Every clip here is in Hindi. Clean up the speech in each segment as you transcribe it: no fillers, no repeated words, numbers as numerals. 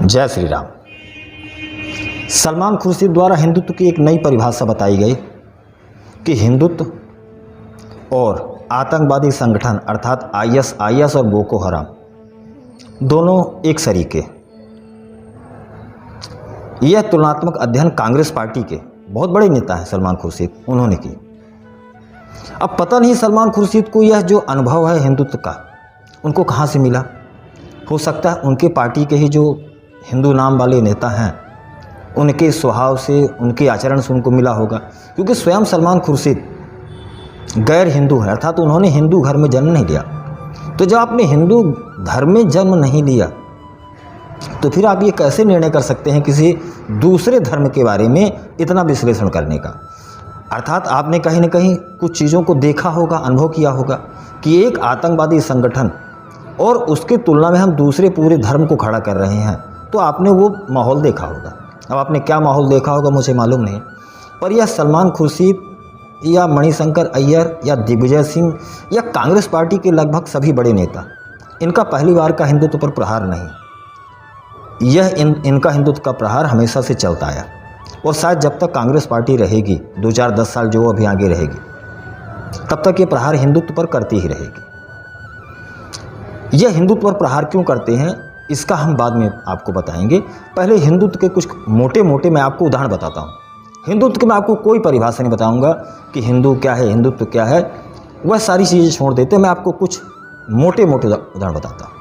जय श्री राम। सलमान खुर्शीद द्वारा हिंदुत्व की एक नई परिभाषा बताई गई कि हिंदुत्व और आतंकवादी संगठन अर्थात आईएस और बोको हराम दोनों एक सरीके। यह तुलनात्मक अध्ययन कांग्रेस पार्टी के बहुत बड़े नेता हैं सलमान खुर्शीद, उन्होंने की। अब पता नहीं सलमान खुर्शीद को यह जो अनुभव है हिंदुत्व का उनको कहाँ से मिला। हो सकता है उनके पार्टी के ही जो हिंदू नाम वाले नेता हैं उनके स्वभाव से, उनके आचरण से उनको मिला होगा, क्योंकि स्वयं सलमान खुर्शीद गैर हिंदू है, अर्थात उन्होंने हिंदू घर में जन्म नहीं लिया। तो जब आपने हिंदू धर्म में जन्म नहीं लिया तो फिर आप ये कैसे निर्णय कर सकते हैं किसी दूसरे धर्म के बारे में इतना विश्लेषण करने का। अर्थात आपने कहीं ना कहीं कुछ चीज़ों को देखा होगा, अनुभव किया होगा कि एक आतंकवादी संगठन और उसकी तुलना में हम दूसरे पूरे धर्म को खड़ा कर रहे हैं, तो आपने वो माहौल देखा होगा। अब आपने क्या माहौल देखा होगा मुझे मालूम नहीं, पर यह सलमान खुर्शीद या मणिशंकर अय्यर या दिग्विजय सिंह या कांग्रेस पार्टी के लगभग सभी बड़े नेता, इनका पहली बार का हिंदुत्व पर प्रहार नहीं। यह इनका हिंदुत्व का प्रहार हमेशा से चलता आया और शायद जब तक कांग्रेस पार्टी रहेगी, 2-4-10 साल जो अभी आगे रहेगी, तब तक ये प्रहार हिंदुत्व पर करती ही रहेगी। यह हिंदुत्व पर प्रहार क्यों करते हैं इसका हम बाद में आपको बताएंगे। पहले हिंदुत्व के कुछ मोटे मोटे मैं आपको उदाहरण बताता हूँ। हिंदुत्व के मैं आपको कोई परिभाषा नहीं बताऊंगा कि हिंदू क्या है, हिंदुत्व क्या है, वह सारी चीज़ें छोड़ देते। मैं आपको कुछ मोटे मोटे उदाहरण बताता हूँ।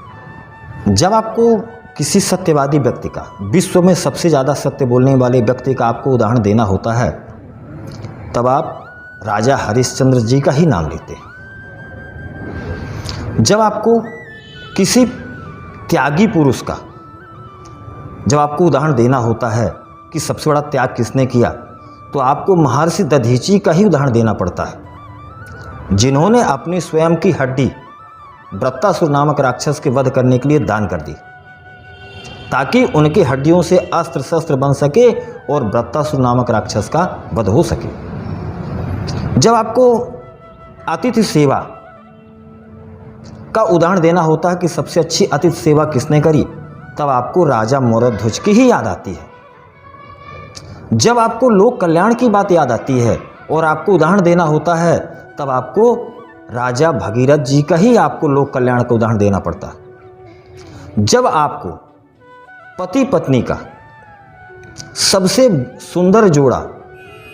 जब आपको किसी सत्यवादी व्यक्ति का, विश्व में सबसे ज़्यादा सत्य बोलने वाले व्यक्ति का आपको उदाहरण देना होता है, तब आप राजा हरिश्चंद्र जी का ही नाम लेते हैं। जब आपको किसी त्यागी पुरुष का, जब आपको उदाहरण देना होता है कि सबसे बड़ा त्याग किसने किया, तो आपको महर्षि दधीची का ही उदाहरण देना पड़ता है, जिन्होंने अपनी स्वयं की हड्डी वृत्तासुर नामक राक्षस के वध करने के लिए दान कर दी, ताकि उनकी हड्डियों से अस्त्र शस्त्र बन सके और वृत्तासुर नामक राक्षस का वध हो सके। जब आपको अतिथि सेवा का उदाहरण देना होता है कि सबसे अच्छी अतिथि सेवा किसने करी, तब आपको राजा मोरध्वज की ही याद आती है। जब आपको लोक कल्याण की बात याद आती है और आपको उदाहरण देना होता है, तब आपको राजा भगीरथ जी का ही आपको लोक कल्याण का उदाहरण देना पड़ता है। जब आपको पति पत्नी का सबसे सुंदर जोड़ा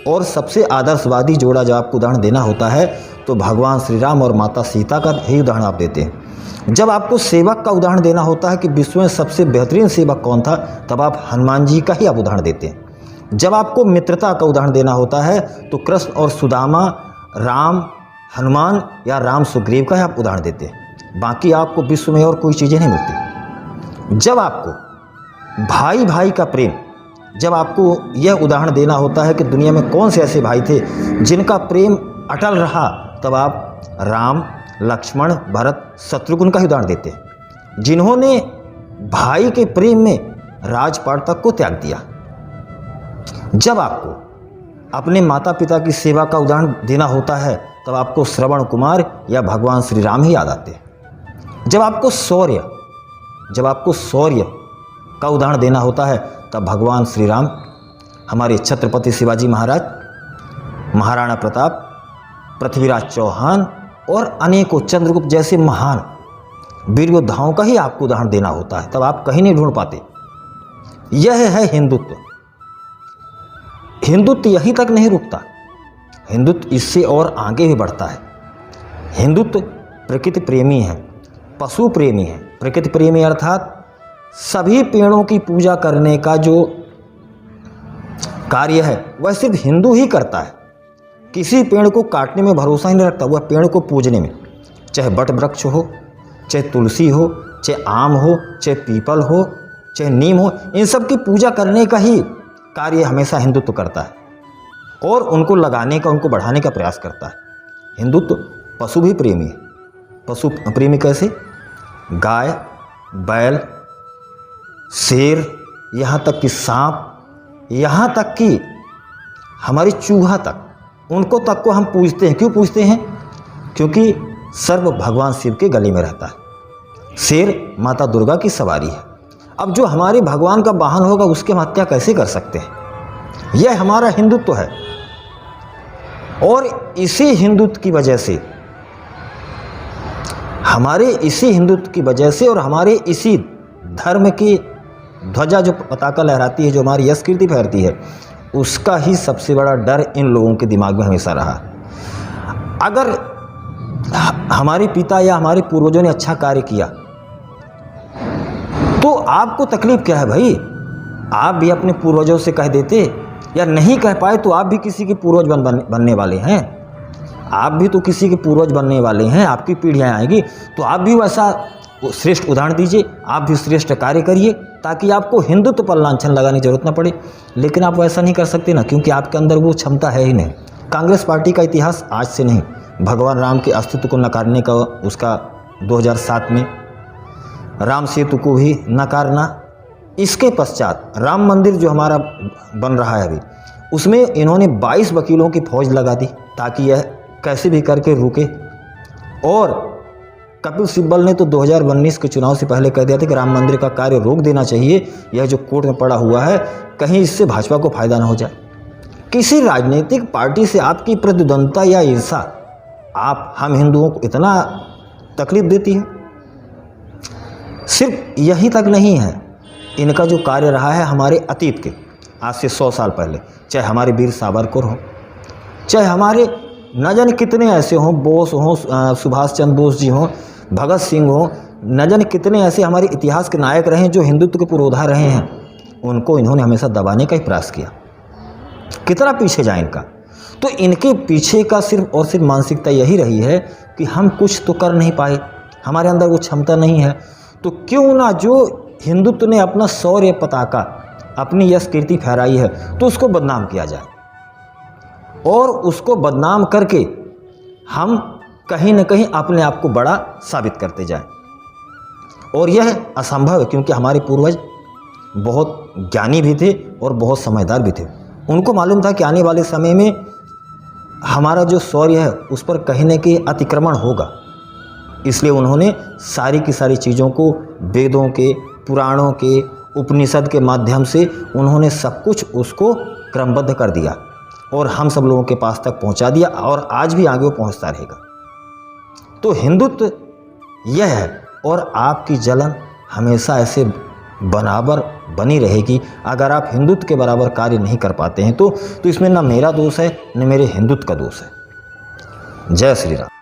और सबसे आदर्शवादी जोड़ा जब आपको उदाहरण देना होता है, तो भगवान श्री राम और माता सीता का ही उदाहरण आप देते हैं। जब आपको सेवक का उदाहरण देना होता है कि विश्व में सबसे बेहतरीन सेवक कौन था, तब आप हनुमान जी का ही आप उदाहरण देते हैं। जब आपको मित्रता का उदाहरण देना होता है, तो कृष्ण और सुदामा, राम हनुमान या राम सुग्रीव का ही आप उदाहरण देते हैं। बाकी आपको विश्व में और कोई चीज़ें नहीं मिलती। जब आपको भाई भाई का प्रेम, जब आपको यह उदाहरण देना होता है कि दुनिया में कौन से ऐसे भाई थे जिनका प्रेम अटल रहा, तब आप राम, लक्ष्मण, भरत, शत्रुघ्न का ही उदाहरण देते हैं, जिन्होंने भाई के प्रेम में राजपाट तक को त्याग दिया। जब आपको अपने माता पिता की सेवा का उदाहरण देना होता है, तब आपको श्रवण कुमार या भगवान श्री राम ही याद आते हैं। जब आपको शौर्य का उदाहरण देना होता है, तब भगवान श्री राम, हमारे छत्रपति शिवाजी महाराज, महाराणा प्रताप, पृथ्वीराज चौहान और अनेकों चंद्रगुप्त जैसे महान वीर योद्धाओं का ही आपको उदाहरण देना होता है, तब आप कहीं नहीं ढूंढ पाते। यह है हिंदुत्व। हिंदुत्व यहीं तक नहीं रुकता, हिंदुत्व इससे और आगे भी बढ़ता है। हिंदुत्व प्रकृति प्रेमी है, पशु प्रेमी है। प्रकृति प्रेमी अर्थात सभी पेड़ों की पूजा करने का जो कार्य है वह सिर्फ हिंदू ही करता है। किसी पेड़ को काटने में भरोसा ही नहीं रखता, वह पेड़ को पूजने में, चाहे बट वृक्ष हो, चाहे तुलसी हो, चाहे आम हो, चाहे पीपल हो, चाहे नीम हो, इन सब की पूजा करने का ही कार्य हमेशा हिंदुत्व करता है और उनको लगाने का, उनको बढ़ाने का प्रयास करता है। हिंदुत्व पशु भी प्रेमी है। पशु प्रेमी कैसे? गाय, बैल, शेर, यहाँ तक कि सांप, यहाँ तक कि हमारी चूहा तक, उनको तक को हम पूजते हैं। क्यों पूजते हैं? क्योंकि सर्व भगवान शिव के गले में रहता है। शेर माता दुर्गा की सवारी है। अब जो हमारे भगवान का वाहन होगा उसकी हम हत्या कैसे कर सकते हैं? यह हमारा हिंदुत्व है। और इसी हिंदुत्व की वजह से, हमारे इसी हिंदुत्व की वजह से और हमारे इसी धर्म की ध्वजा जो पताका लहराती है, जो हमारी यश कीर्ति फहरती है, उसका ही सबसे बड़ा डर इन लोगों के दिमाग में हमेशा रहा। अगर हमारे पिता या हमारे पूर्वजों ने अच्छा कार्य किया तो आपको तकलीफ क्या है भाई? आप भी अपने पूर्वजों से कह देते, या नहीं कह पाए तो आप भी किसी के पूर्वज बनने वाले हैं। आप भी तो किसी के पूर्वज बनने वाले हैं, आपकी पीढ़ियाँ आएगी तो आप भी वैसा श्रेष्ठ उदाहरण दीजिए, आप भी श्रेष्ठ कार्य करिए, ताकि आपको हिंदुत्व पर लांछन लगाने की जरूरत ना पड़े। लेकिन आप वैसा नहीं कर सकते ना, क्योंकि आपके अंदर वो क्षमता है ही नहीं। कांग्रेस पार्टी का इतिहास आज से नहीं, भगवान राम के अस्तित्व को नकारने का उसका 2007 में राम सेतु को भी नकारना, इसके पश्चात राम मंदिर जो हमारा बन रहा है अभी, उसमें इन्होंने 22 वकीलों की फौज लगा दी ताकि यह कैसे भी करके रुके। और कपिल सिब्बल ने तो 2019 के चुनाव से पहले कह दिया था कि राम मंदिर का कार्य रोक देना चाहिए, यह जो कोर्ट में पड़ा हुआ है कहीं इससे भाजपा को फायदा ना हो जाए। किसी राजनीतिक पार्टी से आपकी प्रतिद्वंदता या ईर्षा हम हिंदुओं को इतना तकलीफ देती है। सिर्फ यही तक नहीं है, इनका जो कार्य रहा है हमारे अतीत के, आज से 100 साल पहले, चाहे हमारे वीर सावरकर हों, चाहे हमारे न जाने कितने ऐसे हों, बोस हों, सुभाष चंद्र बोस जी हों, भगत सिंह हों, न जाने कितने ऐसे हमारे इतिहास के नायक रहे हैं जो हिंदुत्व के पुरोधा रहे हैं, उनको इन्होंने हमेशा दबाने का ही प्रयास किया। कितना पीछे जाए इनका। तो इनके पीछे का सिर्फ और सिर्फ मानसिकता यही रही है कि हम कुछ तो कर नहीं पाए, हमारे अंदर वो क्षमता नहीं है, तो क्यों ना जो हिंदुत्व ने अपना शौर्य पताका, अपनी यश कीर्ति फहराई है, तो उसको बदनाम किया जाए। और उसको बदनाम करके हम कहीं न कहीं अपने आप को बड़ा साबित करते जाएं। और यह असंभव है, क्योंकि हमारे पूर्वज बहुत ज्ञानी भी थे और बहुत समझदार भी थे। उनको मालूम था कि आने वाले समय में हमारा जो शौर्य है उस पर कहीं न कहीं अतिक्रमण होगा। इसलिए उन्होंने सारी की सारी चीज़ों को वेदों के, पुराणों के, उपनिषद के माध्यम से उन्होंने सब कुछ उसको क्रमबद्ध कर दिया और हम सब लोगों के पास तक पहुंचा दिया, और आज भी आगे वो पहुंचता रहेगा। तो हिंदुत्व यह है, और आपकी जलन हमेशा ऐसे बराबर बनी रहेगी। अगर आप हिंदुत्व के बराबर कार्य नहीं कर पाते हैं तो इसमें ना मेरा दोष है, न मेरे हिंदुत्व का दोष है। जय श्री राम।